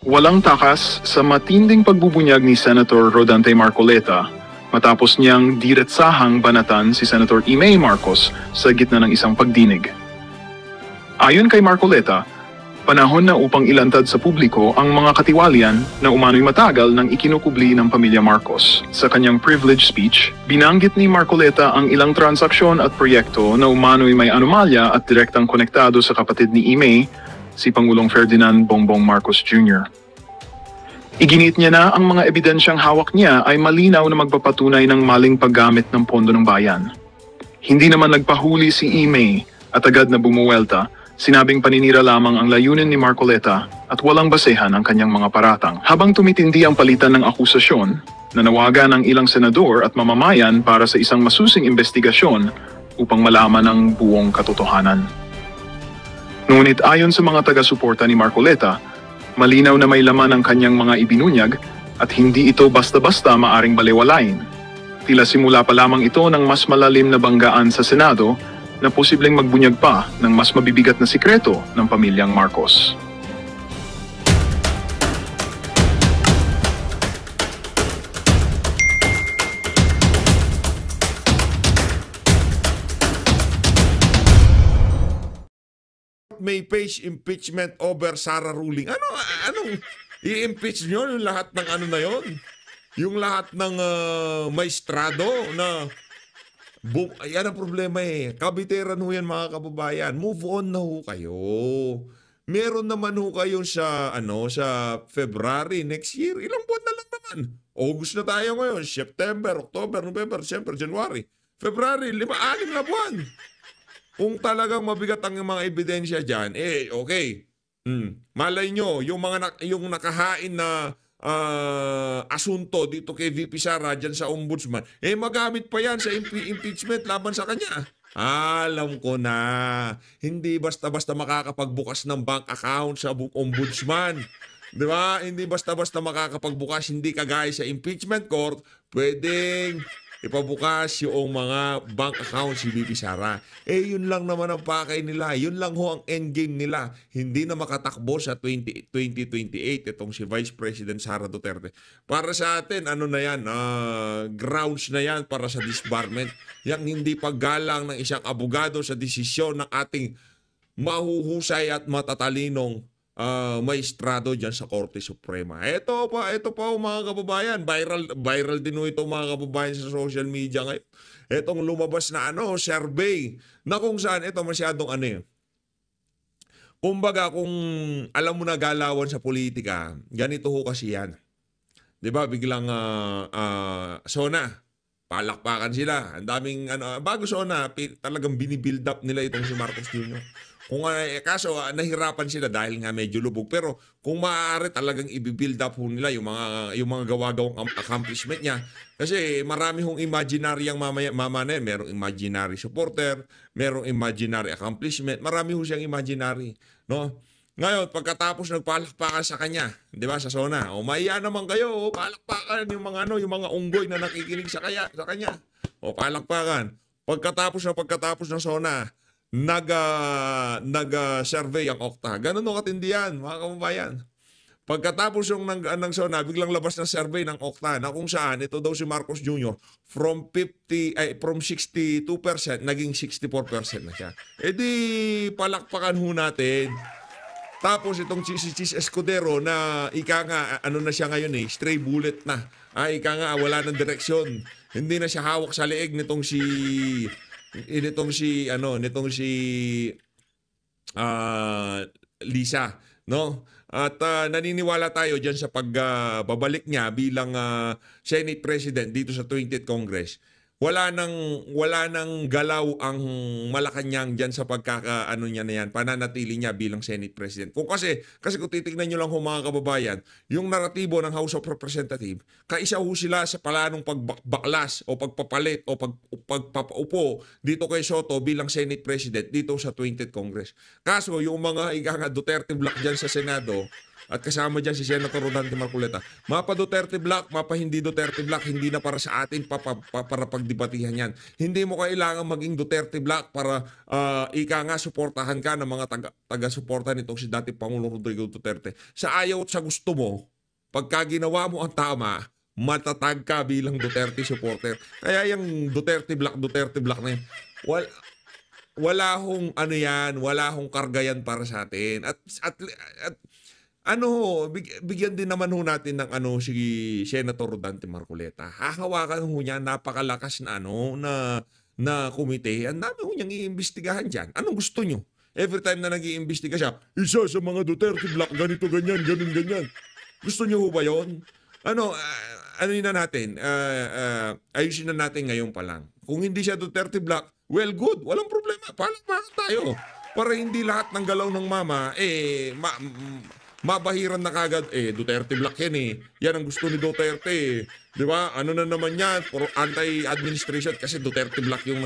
Walang takas sa matinding pagbubunyag ni Senator Rodante Marcoleta matapos niyang diretsahang banatan si Senator Imee Marcos sa gitna ng isang pagdinig. Ayon kay Marcoleta, panahon na upang ilantad sa publiko ang mga katiwalian na umano'y matagal nang ikinukubli ng pamilya Marcos. Sa kanyang privilege speech, binanggit ni Marcoleta ang ilang transaksyon at proyekto na umano'y may anomalya at direktang konektado sa kapatid ni Imee, si Pangulong Ferdinand Bongbong Marcos Jr. Iginit niya na ang mga ebidensyang hawak niya ay malinaw na magpapatunay ng maling paggamit ng pondo ng bayan. Hindi naman nagpahuli si Imee at agad na bumuwelta, sinabing paninira lamang ang layunin ni Marcoleta at walang basehan ang kanyang mga paratang. Habang tumitindi ang palitan ng akusasyon, nanawagan ng ilang senador at mamamayan para sa isang masusing investigasyon upang malaman ang buong katotohanan. Ngunit ayon sa mga taga-suporta ni Marcoleta, malinaw na may laman ang kanyang mga ibinunyag at hindi ito basta-basta maaring balewalain. Tila simula pa lamang ito ng mas malalim na banggaan sa Senado na posibleng magbunyag pa ng mas mabibigat na sikreto ng pamilyang Marcos. May face impeachment over Sara ruling. Anong i-impeach nyo yung lahat ng ano na yon? Yung lahat ng maestrado na yan ang problema eh. Kabiteran ho yan mga kababayan. Move on na ho kayo. Meron naman ho kayo sa February next year. Ilang buwan na lang naman. August na tayo ngayon. September, October, November, December, January. February, 6 na buwan. Kung talagang mabigat ang mga ebidensya dyan, okay. Malay nyo, yung nakahain na asunto dito kay VP Sara dyan sa ombudsman, magamit pa yan sa impeachment laban sa kanya. Alam ko na, hindi basta-basta makakapagbukas ng bank account sa ombudsman. Di ba? Hindi basta-basta makakapagbukas, hindi kagaya sa impeachment court, pwedeng ipabukas yung mga bank account si VP Sara. Yun lang naman ang pakay nila. Yun lang ho ang endgame nila. Hindi na makatakbo sa 2028 itong si Vice President Sara Duterte. Para sa atin, na yan? Grounds na yan para sa disbarment. Yang hindi paggalang ng isang abogado sa desisyon ng ating mahuhusay at matatalinong maestrado dyan sa Korte Suprema. Ito pa mga kababayan, viral din ito mga kababayan sa social media ngayon. Itong lumabas na survey na kung saan ito masyadong kumbaga kung alam mo na galawan sa politika, ganito ho kasi yan. 'Di ba? Biglang SONA, palakpakan sila. Ang daming bago SONA, talagang binibuild up nila itong si Marcos Jr. Kung kaso nahirapan sila dahil nga medyo lubog, pero kung maaari talagang i-build up ho nila yung mga gawa-gawang accomplishment niya, kasi marami hong imaginary ang mama na yan. Merong imaginary supporter, merong imaginary accomplishment, marami ho siyang imaginary, no? Ngayon, pagkatapos nagpalakpakan sa kanya, 'di ba, sa SONA, maiya naman kayo, palakpakan yung mga unggoy na nakikinig sa kanya. Palakpakan. Pagkatapos ng SONA, nag-survey ang Okta. Ganun ang katindihan, mga kababayan. Pagkatapos ng SONA, biglang labas ng survey ng Okta na kung saan ito daw si Marcos Jr. from 62% naging 64% na siya. Di palakpakan ho natin. Tapos itong si Chis Escudero na ika nga, na siya ngayon stray bullet na. Ika nga, wala ng direksyon. Hindi na siya hawak sa leeg nitong si Lisa, no? At naniniwala tayo diyan sa pagbabalik niya bilang Senate President dito sa 20th Congress. Wala nang galaw ang Malacanang diyan sa niya na yan, pananatili niya bilang Senate President. Kasi kung titingnan niyo lang ho mga kababayan, yung naratibo ng House of Representatives, kaisa ho sila sa planong pagbaklas o pagpapalit o pagpapaupo dito kay Soto bilang Senate President dito sa 20th Congress. Kaso yung mga Duterte block diyan sa Senado, at kasama dyan si Senator Rodante Marcoleta. Mapa Duterte Black, mapa hindi Duterte Black, hindi na para sa atin para pagdebatihan yan. Hindi mo kailangan maging Duterte Black para ika nga suportahan ka ng mga taga-suporta nitong si dating Pangulong Rodrigo Duterte. Sa ayaw at sa gusto mo, pagka ginawa mo ang tama, matatag ka bilang Duterte supporter. Kaya yung Duterte Black na yan, wala hong ano yan, wala hong karga yan para sa atin. At bigyan din naman ho natin ng si Senator Rodante Marcoleta. Hahawakan ho niya, napakalakas na na komite. Ang dami ho niyang iimbestigahan dyan. Anong gusto nyo? Every time na nag-iimbestiga siya, isa sa mga Duterte Black, ganito, ganyan, ganyan. Gusto nyo ho ba yun? Yun na natin? Ayusin na natin ngayon pa lang. Kung hindi siya Duterte Black, well, good. Walang problema. Palakpakan tayo. Para hindi lahat ng galaw ng mama, mabahiran na kagad. Duterte Black yan eh. Yan ang gusto ni Duterte. Di ba? Ano na naman yan? Puro anti-administration kasi Duterte Black yung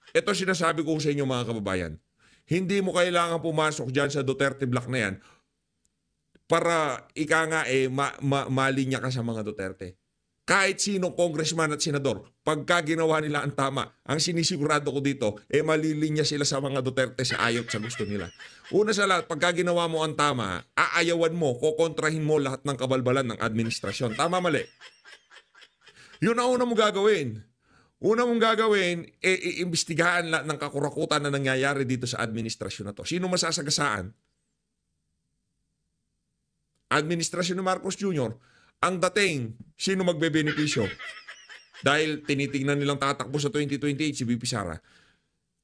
Ito sinasabi ko sa inyo mga kababayan. Hindi mo kailangan pumasok dyan sa Duterte Black na yan para ika nga malinya ka sa mga Duterte. Kahit sino congressman at senador, pagka ginawa nila ang tama, ang sinisigurado ko dito, malilinya sila sa mga Duterte sa ayaw sa gusto nila. Una sa lahat, pagka ginawa mo ang tama, aayawan mo, kokontrahin mo lahat ng kabalbalan ng administrasyon. Tama, mali? Yun ang una mong gagawin. Una mong gagawin, iimbestigahan lahat ng kakurakutan na nangyayari dito sa administrasyon na to. Sino masasagasaan? Administrasyon ni Marcos Jr., ang dating, sino magbebenepisyo? Dahil tinitingnan nilang tatakbo sa 2028 si VP Sara.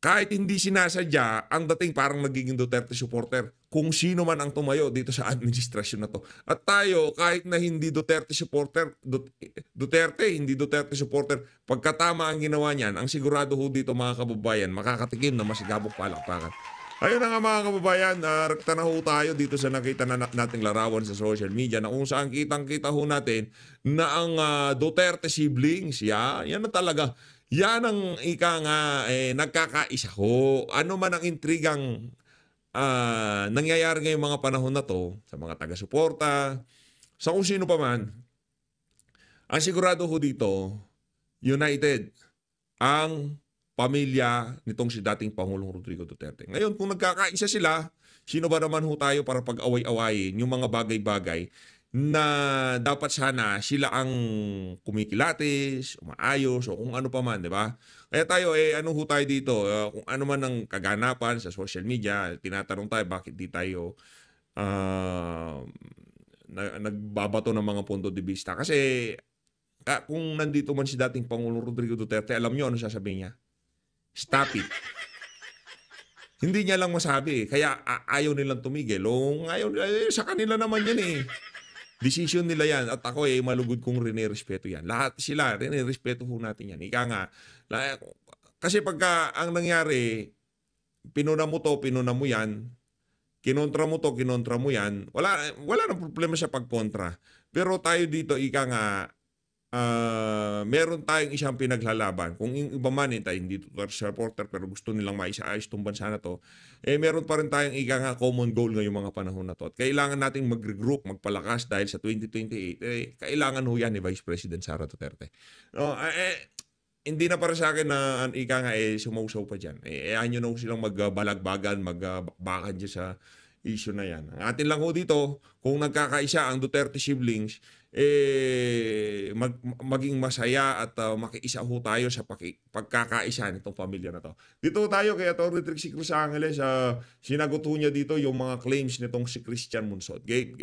Kahit hindi sinasadya, ang dating parang nagiging Duterte supporter kung sino man ang tumayo dito sa administrasyon na to. At tayo, kahit na hindi Duterte supporter, hindi Duterte supporter, pagkatama ang ginawa niyan, ang sigurado ho dito mga kababayan, makakatikim na masigabong palakpakan. Ayun na nga mga kababayan, rekta na ho tayo dito sa nakita na nating larawan sa social media na kung saan kitang-kita ho natin na ang Duterte siblings, yan na talaga. Yan ang ika nga nagkakaisa ho. Ano man ang intrigang nangyayari ngayong mga panahon na to sa mga taga-suporta, sa kung sino pa man, ang sigurado ho dito, united ang pamilya nitong si dating Pangulong Rodrigo Duterte. Ngayon, kung nagkakaisa sila, sino ba naman ho tayo para pag-away-awayin yung mga bagay-bagay na dapat sana sila ang kumikilatis, umaayos, o kung ano pa man, di ba? Kaya tayo, ano ho tayo dito? Kung ano man ang kaganapan sa social media, tinatanong tayo bakit di tayo nagbabato ng mga punto de vista. Kasi kung nandito man si dating Pangulong Rodrigo Duterte, alam nyo ano sasabihin niya? Stop it. Hindi niya lang masabi. Kaya ayaw nilang tumigil. Sa kanila naman yan eh. Decision nila yan. At ako malugod kong rinirespeto yan. Lahat sila, rinirespeto ho natin yan. Ika nga. Kasi pagka ang nangyari, pinuna mo to, pinuna mo yan. Kinontra mo to, kinontra mo yan. Wala nang problema sa pagkontra. Pero tayo dito, ika nga, meron tayong isang pinaglalaban. Kung yung iba man tayo hindi supporter pero gusto nilang maisaayos itong bansa na to, meron pa rin tayong ika nga common goal ngayong mga panahon na to. At kailangan nating mag-regroup, magpalakas dahil sa 2028, kailangan ho yan ni Vice President Sara Duterte. Hindi na para sa akin na ika nga sumausaw pa dyan. Ayaw nyo na silang magbalagbagan, magbakbakan dyan sa issue na yan. Ang atin lang ho dito, kung nagkakaisa ang Duterte siblings, maging masaya at makiisa ho tayo sa pagkakaisa nitong pamilya na to. Dito tayo kay Atty. Trixie Cruz Angeles, sinagot ho niya dito yung mga claims nitong si Christian Monsod. Game.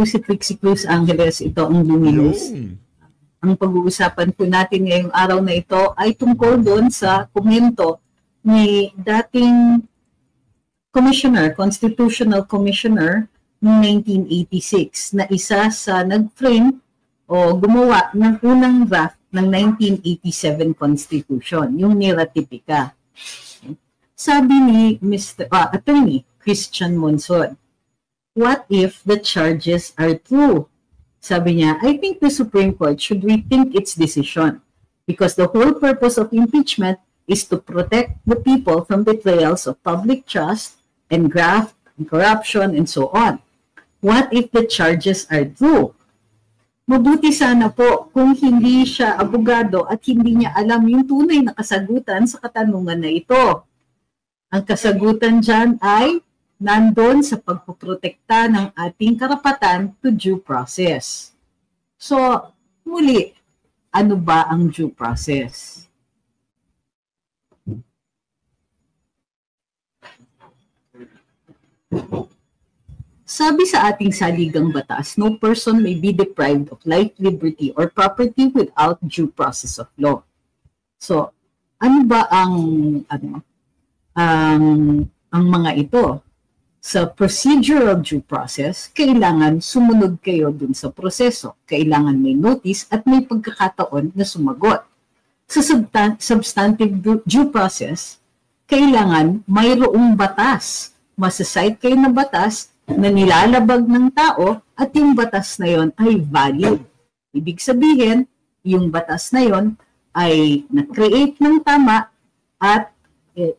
Si Trixie Cruz Angeles, ito ang Luminous. Ang pag-uusapan po natin ngayong araw na ito ay tungkol doon sa komento ni dating Constitutional Commissioner noong 1986 na isa sa nag-frame o gumawa ng unang draft ng 1987 Constitution, yung Niratipika. Sabi ni Attorney Christian Monsod, what if the charges are true? Sabi niya, I think the Supreme Court should rethink its decision because the whole purpose of impeachment is to protect the people from betrayals of public trust and graft and corruption and so on. What if the charges are true? Mabuti sana po kung hindi siya abogado at hindi niya alam yung tunay na kasagutan sa katanungan na ito. Ang kasagutan dyan ay nandun sa pagpoprotekta ng ating karapatan to due process. So, muli, ano ba ang due process? Sabi sa ating saligang batas, no person may be deprived of life, liberty, or property without due process of law. So, ano ba ang mga ito? Sa procedural due process, kailangan sumunod kayo dun sa proseso. Kailangan may notice at may pagkakataon na sumagot. Sa substantive due process, kailangan mayroong batas. Masasite kayo na batas na nilalabag ng tao at yung batas na yon ay valid. Ibig sabihin, yung batas na yon ay na-create ng tama at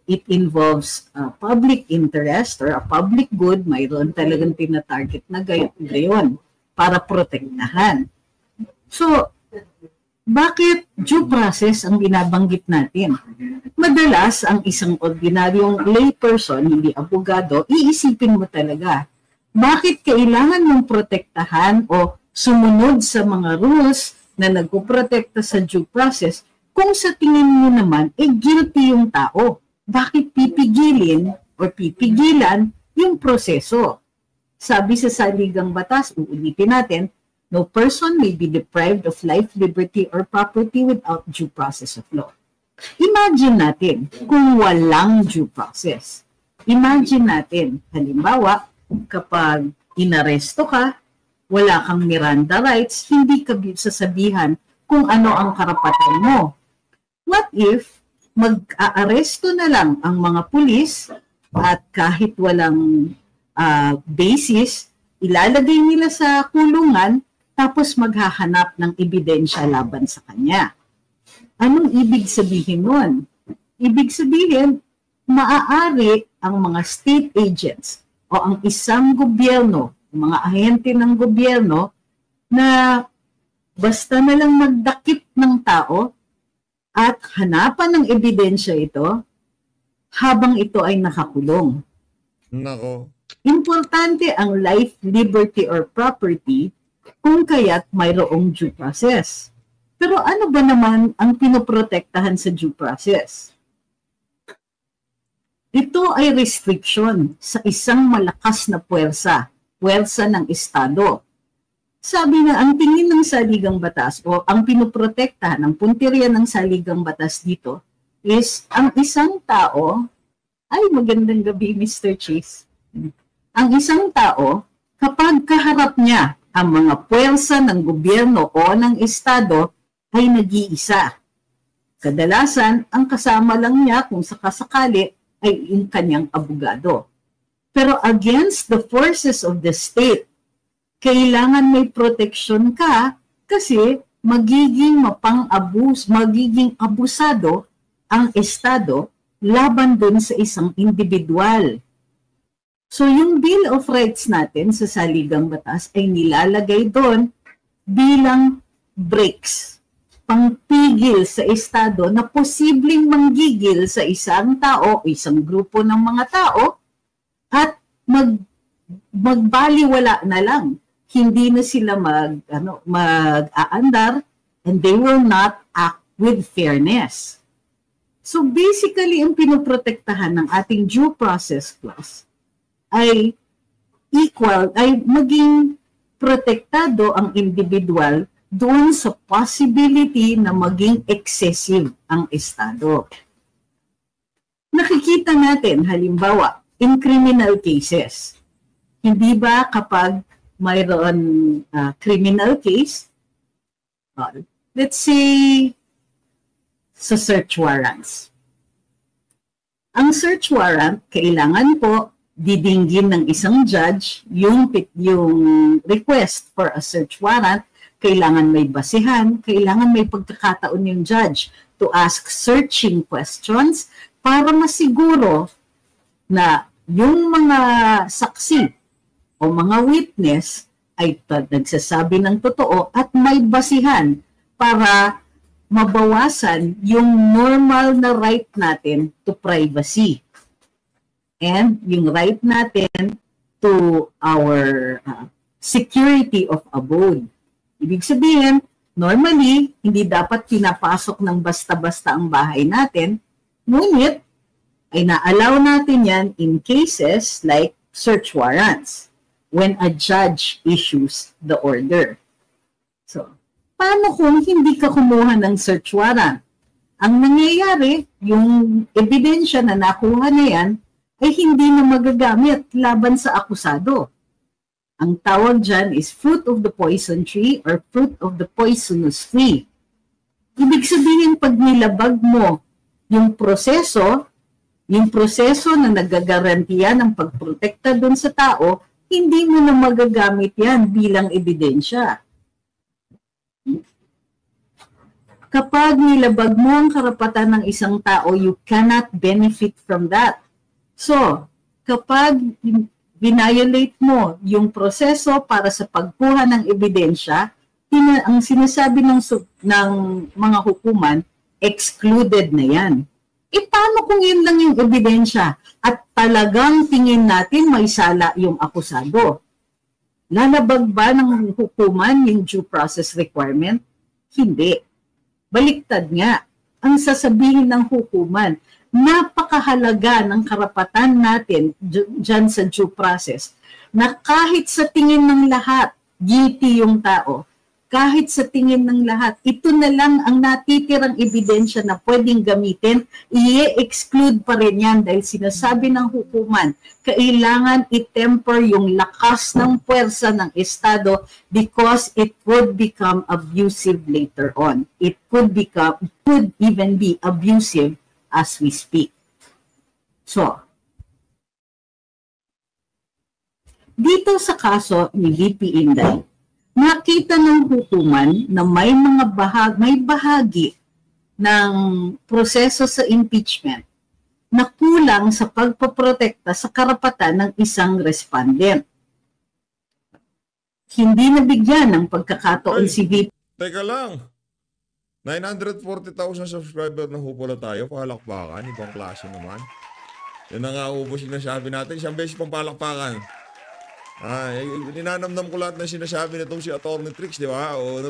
it involves public interest or a public good, mayroon talagang tina-target na gayon para protektahan. So, bakit due process ang binabanggit natin? Madalas, ang isang ordinaryong layperson, hindi abogado, iisipin mo talaga, bakit kailangan mong protektahan o sumunod sa mga rules na nagpoprotekta sa due process kung sa tingin mo naman, guilty yung tao? Bakit pipigilin o pipigilan yung proseso? Sabi sa saligang batas, uulitin natin, no person may be deprived of life, liberty, or property without due process of law. Imagine natin kung walang due process. Imagine natin, halimbawa, kapag inaresto ka, wala kang Miranda rights, hindi ka sasabihan kung ano ang karapatan mo. What if mag-aaresto na lang ang mga pulis at kahit walang basis, ilalagay nila sa kulungan tapos maghahanap ng ebidensya laban sa kanya. Anong ibig sabihin nun? Ibig sabihin, maaari ang mga state agents o ang isang gobyerno, mga ahente ng gobyerno na basta na lang magdakip ng tao at hanapan ng ebidensya ito habang ito ay nakakulong. Nako. Importante ang life, liberty, or property kung kaya't mayroong due process. Pero ano ba naman ang pinoprotektahan sa due process? Ito ay restriction sa isang malakas na puwersa ng Estado. Sabi na ang tingin ng saligang batas o ang pinoprotektahan, ang punteriya ng saligang batas dito is ang isang tao, ay magandang gabi Mr. Cheese, ang isang tao kapag kaharap niya ang mga puwersa ng gobyerno o ng Estado ay nag-iisa. Kadalasan, ang kasama lang niya kung sakasakali ay yung kanyang abogado. Pero against the forces of the state, kailangan may protection ka kasi magiging abusado ang Estado laban dun sa isang individual. So yung Bill of Rights natin sa saligang batas ay nilalagay doon bilang breaks, pangpigil sa Estado na posibleng manggigil sa isang tao o isang grupo ng mga tao at magbaliwala na lang. Hindi na sila mag-aandar and they will not act with fairness. So basically, ang pinoprotektahan ng ating due process clause ay equal, ay maging protektado ang individual doon sa possibility na maging excessive ang Estado. Nakikita natin, halimbawa, in criminal cases, hindi ba kapag mayroon criminal case, let's say, sa search warrants. Ang search warrant, kailangan po didinggin ng isang judge yung request for a search warrant, kailangan may basihan, kailangan may pagkakataon yung judge to ask searching questions para masiguro na yung mga saksi o mga witness ay nagsasabi ng totoo at may basihan para mabawasan yung normal na right natin to privacy and yung right natin to our security of abode. Ibig sabihin, normally, hindi dapat pinapasok ng basta-basta ang bahay natin, ngunit ay na-allow natin yan in cases like search warrants when a judge issues the order. So, paano kung hindi ka kumuha ng search warrant? Ang nangyayari, yung ebidensya na nakuha na yan, ay hindi na magagamit laban sa akusado. Ang tawag dyan is fruit of the poison tree or fruit of the poisonous tree. Ibig sabihin, pag nilabag mo yung proseso na nagagarantiya ng pagprotekta dun sa tao, hindi mo na magagamit yan bilang ebidensya. Kapag nilabag mo ang karapatan ng isang tao, you cannot benefit from that. So, kapag violate mo yung proseso para sa pagkuha ng ebidensya, ang sinasabi ng mga hukuman, excluded na yan. E paano kung yun lang yung ebidensya at talagang tingin natin may sala yung akusado? Lalabag ba ng hukuman yung due process requirement? Hindi. Baliktad nga. Ang sasabihin ng hukuman, napakahalaga ng karapatan natin dyan sa due process na kahit sa tingin ng lahat, guilty yung tao, kahit sa tingin ng lahat, ito na lang ang natitirang ebidensya na pwedeng gamitin, i-exclude pa rin yan dahil sinasabi ng hukuman, kailangan i-temper yung lakas ng puwersa ng Estado because it would become abusive later on. It could even be abusive as we speak. So, dito sa kaso ni VP Inday, nakita ng hukuman na may bahagi ng proseso sa impeachment na kulang sa pagpoprotekta sa karapatan ng isang respondent. Hindi nabigyan ng pagkakataon si VP. Teka lang. 940,000 subscriber na pala tayo. Palakpakan. Ibang klase naman. Yan na nga ubos yung nasabi natin. Isang beses pang palakpakan. Ninanamnam ko lahat na sinasabi nitong si Attorney Trix, di ba? O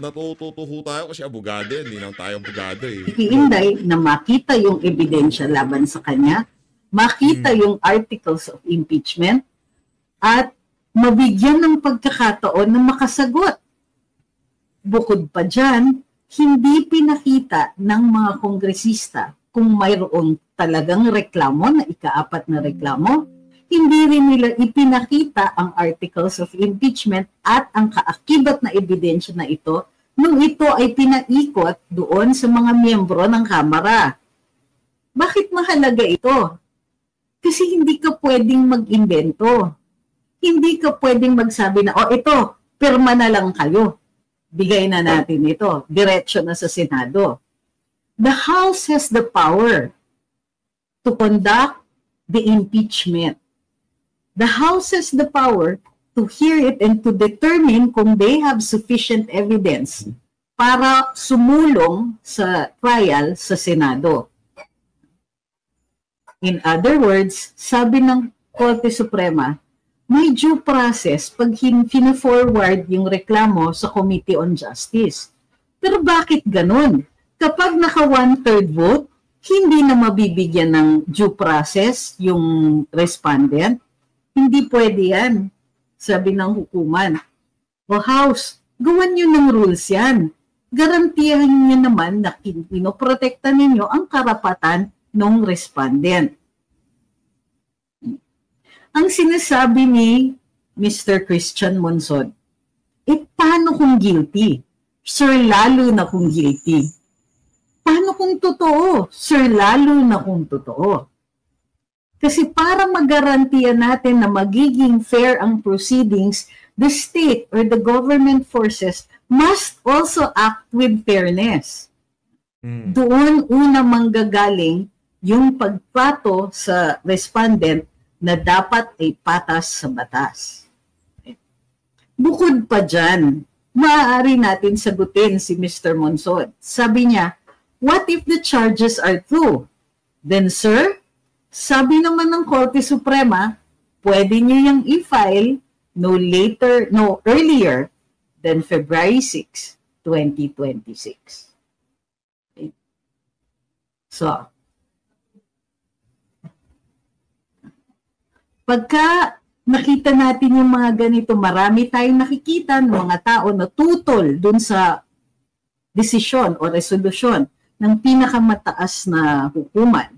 natututo tayo kasi abogado. Hindi lang tayo abogado eh. Inday na makita yung ebidensya laban sa kanya, makita yung articles of impeachment, at mabigyan ng pagkakataon na makasagot. Bukod pa dyan, hindi pinakita ng mga kongresista kung mayroon talagang reklamo na ika-4 na reklamo, hindi rin nila ipinakita ang articles of impeachment at ang kaakibat na ebidensya na ito nung ito ay pinaikot doon sa mga miyembro ng Kamara. Bakit mahalaga ito? Kasi hindi ka pwedeng mag-imbento. Hindi ka pwedeng magsabi na, ito, pirma na lang kayo. Bigay na natin ito. Diretso na sa Senado. The House has the power to conduct the impeachment. The House has the power to hear it and to determine kung they have sufficient evidence para sumulong sa trial sa Senado. In other words, sabi ng Korte Suprema, may due process pag fina-forward yung reklamo sa Committee on Justice. Pero bakit ganun? Kapag naka 1/3 vote, hindi na mabibigyan ng due process yung respondent? Hindi pwede yan, sabi ng hukuman. O House, gawan nyo ng rules yan. Garantiyahan nyo naman na pinoprotekta ninyo ang karapatan ng respondent. Ang sinasabi ni Mr. Christian Monson, paano kung guilty? Sir, lalo na kung guilty. Paano kung totoo? Sir, lalo na kung totoo. Kasi para magarantiya natin na magiging fair ang proceedings, the state or the government forces must also act with fairness. Doon una manggagaling yung pagtrato sa respondent na dapat ay patas sa batas. Bukod pa dyan, maaari natin sagutin si Mr. Monsod. Sabi niya, what if the charges are true? Then sir, sabi naman ng Korte Suprema, pwede niyo yung i-file no earlier than February 6, 2026. Okay. So, pagka nakita natin yung mga ganito, marami tayong nakikita ng mga tao na tutol dun sa desisyon o resolusyon ng pinakamataas na hukuman.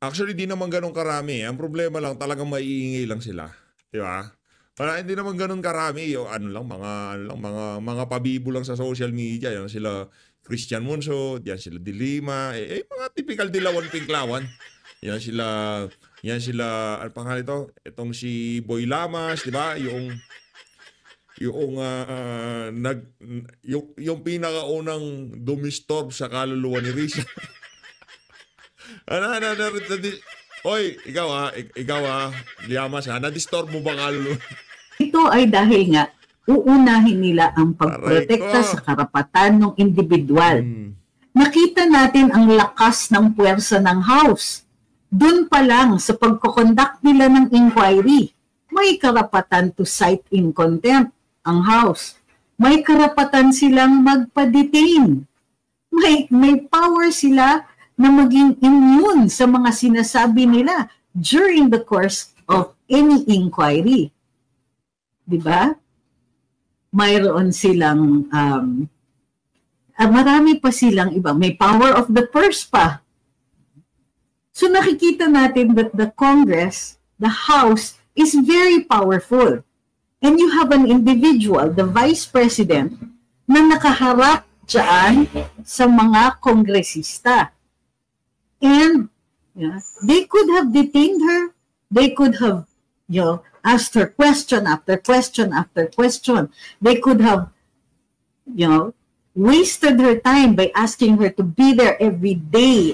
Actually, di naman ganun karami. Ang problema lang, talagang maiingay lang sila. Di ba? Para hindi naman ganun karami. Yung mga pabibo lang sa social media. Yan sila Christian Monso, yan sila Dilima, mga typical dilawan pinklawan. Yan sila, ano pangalan ito? Itong si Boy Lamas, di ba? Yung pinakaunang dumistorb sa kaluluwa ni Risa. Oy, ikaw Liamas na-disturb mo ba kaluluwa? Ito ay dahil nga uunahin nila ang pagprotekta sa karapatan ng individual. Nakita natin ang lakas ng puwersa ng House. Doon pa lang sa pagkoconduct nila ng inquiry, may karapatan to cite in contempt ang House. May karapatan silang magpa-detain. May power sila na maging immune sa mga sinasabi nila during the course of any inquiry. Diba? Mayroon silang, marami pa silang iba. May power of the purse pa. So nakikita natin that the Congress, the House, is very powerful. And you have an individual, the Vice President, na nakaharap dyan sa mga kongresista. And they could have detained her. They could have, asked her question after question after question. They could have, wasted her time by asking her to be there every day,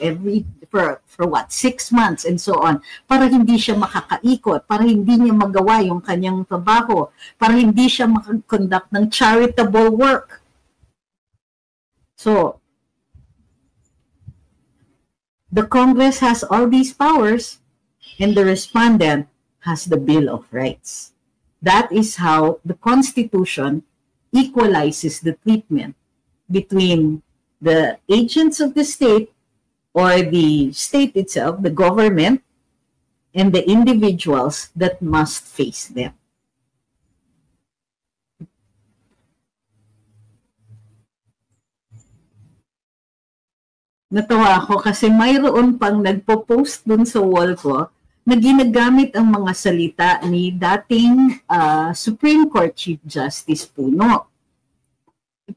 for what, 6 months and so on, para hindi siya makakaikot, para hindi niya magawa yung kanyang trabaho, para hindi siya makakonduct ng charitable work. So, the Congress has all these powers, and the respondent has the Bill of Rights. That is how the Constitution equalizes the treatment between the agents of the state or the state itself, the government, and the individuals that must face them. Natawa ako kasi mayroon pang nagpo-post dun sa wall ko na ginagamit ang mga salita ni dating Supreme Court Chief Justice Puno.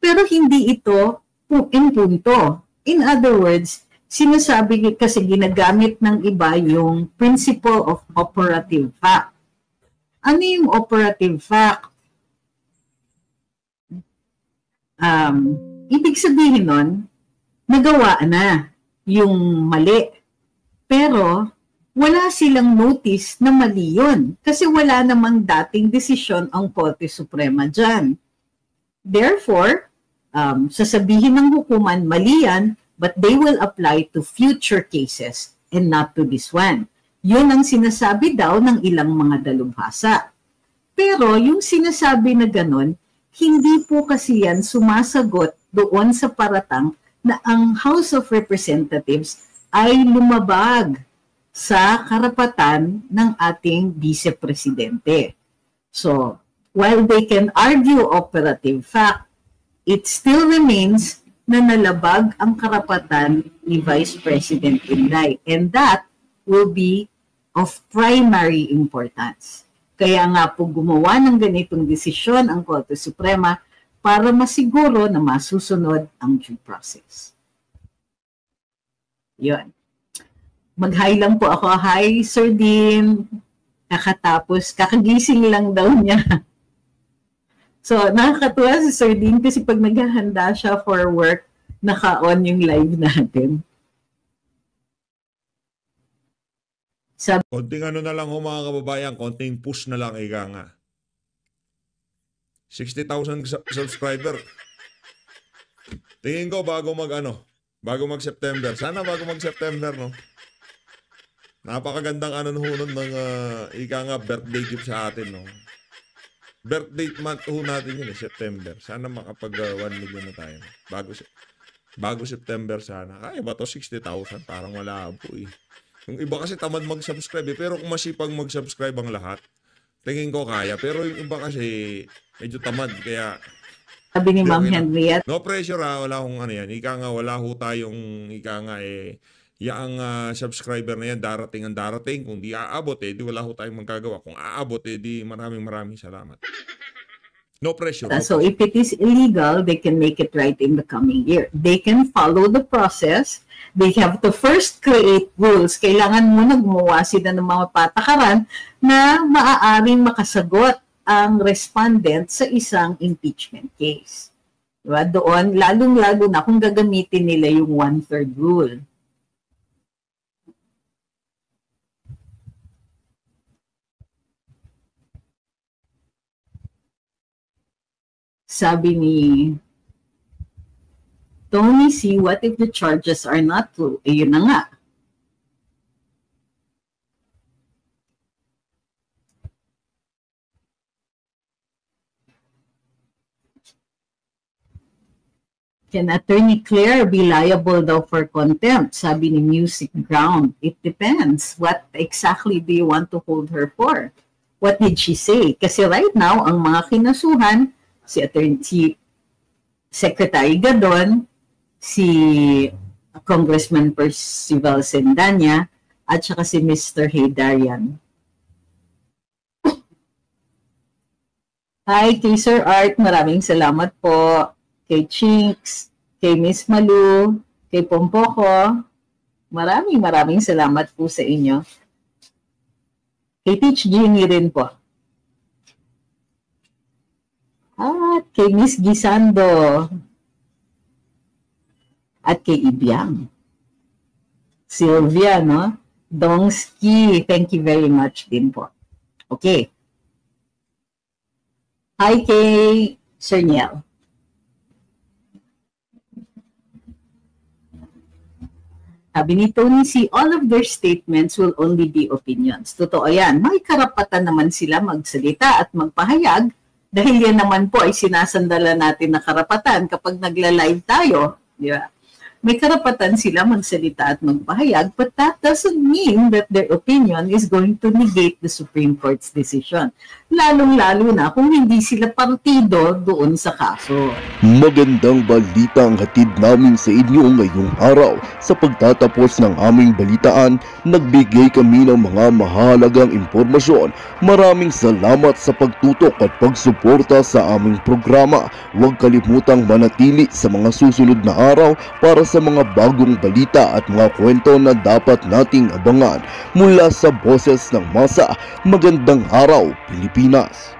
Pero hindi ito in punto. In other words, sinasabi kasi ginagamit ng iba yung principle of operative fact. Ano yung operative fact? Ibig sabihin nun, nagawa na yung mali. Pero wala silang notice na mali yun. Kasi wala namang dating desisyon ang Korte Suprema dyan. Therefore, sasabihin ng hukuman, mali yan, but they will apply to future cases and not to this one. Yun ang sinasabi daw ng ilang mga dalubhasa. Pero yung sinasabi na ganun, hindi po kasi yan sumasagot doon sa paratang na ang House of Representatives ay lumabag sa karapatan ng ating vice-presidente. So, while they can argue operative fact, it still remains na nalabag ang karapatan ni Vice President Inday. And that will be of primary importance. Kaya nga po gumawa ng ganitong desisyon ang Korte Suprema para masiguro na masusunod ang due process. Yun. Mag-hi lang po ako. Hi, Sir Dean. Kakagising lang daw niya. So, nakakatuwa si Sir Dean kasi pag naghahanda siya for work, naka-on yung live natin. Konting ano na lang ho mga kababayan, konting push na lang, ika nga. 60,000 subscriber. Tingin ko bago mag-September. Sana bago mag-September, no? Napakagandang ano nun ng ika nga birthday gift sa atin, no? Birthday month ho natin yun, September. Sana makapag 1 million na tayo. Bago September sana. Kaya ba to 60,000? Parang wala po eh. Yung iba kasi tamad mag-subscribe eh. Pero kung masipag mag-subscribe ang lahat, tingin ko kaya. Pero yung iba kasi medyo tamad. Kaya sabi ni Ma'am Henriette, no pressure ha. Wala akong ano yan. Ika nga wala ho tayong yaang subscriber na yan darating. Kung di aabot di wala ho tayong magagawa. Kung aabot di maraming salamat. No pressure. So if it is illegal, they can make it right in the coming year. They can follow the process. They have to first create rules. Kailangan muna gumawa sila ng mga patakaran na maaaring makasagot ang respondent sa isang impeachment case. Diba? Doon, lalong-lalo na kung gagamitin nila yung 1/3 rule. Sabi ni Tony C, what if the charges are not true? Yun na nga. Can Attorney Claire be liable daw for contempt? Sabi ni Music Ground. It depends. What exactly do you want to hold her for? What did she say? Kasi right now, ang mga kinasuhan, si Secretary Gadon, si Congressman Percival Sendanya, at saka si Mr. Haydarian. Hi, kay Sir Art, maraming salamat po. Kay Chinks, kay Miss Malu, kay Pompoko, maraming salamat po sa inyo. Kay Teach Jeannie rin po. At kay Miss Gisando. At kay Ibiang. Sylvia, no? Dongski, thank you very much din po. Okay. Hi kay Sir Niel. Sabi ni Tony C, all of their statements will only be opinions. Totoo yan. May karapatan naman sila magsalita at magpahayag dahil yan naman po ay sinasandala natin na karapatan kapag nagla-live tayo. Di ba? May karapatan sila magsalita at magpahayag, but that doesn't mean that their opinion is going to negate the Supreme Court's decision. Lalong-lalo na kung hindi sila partido doon sa kaso. Magandang balita ang hatid namin sa inyo ngayong araw. Sa pagtatapos ng aming balitaan, nagbigay kami ng mga mahalagang impormasyon. Maraming salamat sa pagtutok at pagsuporta sa aming programa. Huwag kalimutang manatili sa mga susunod na araw para sa mga bagong balita at mga kwento na dapat nating abangan. Mula sa Boses ng Masa, magandang araw, Pilipinas!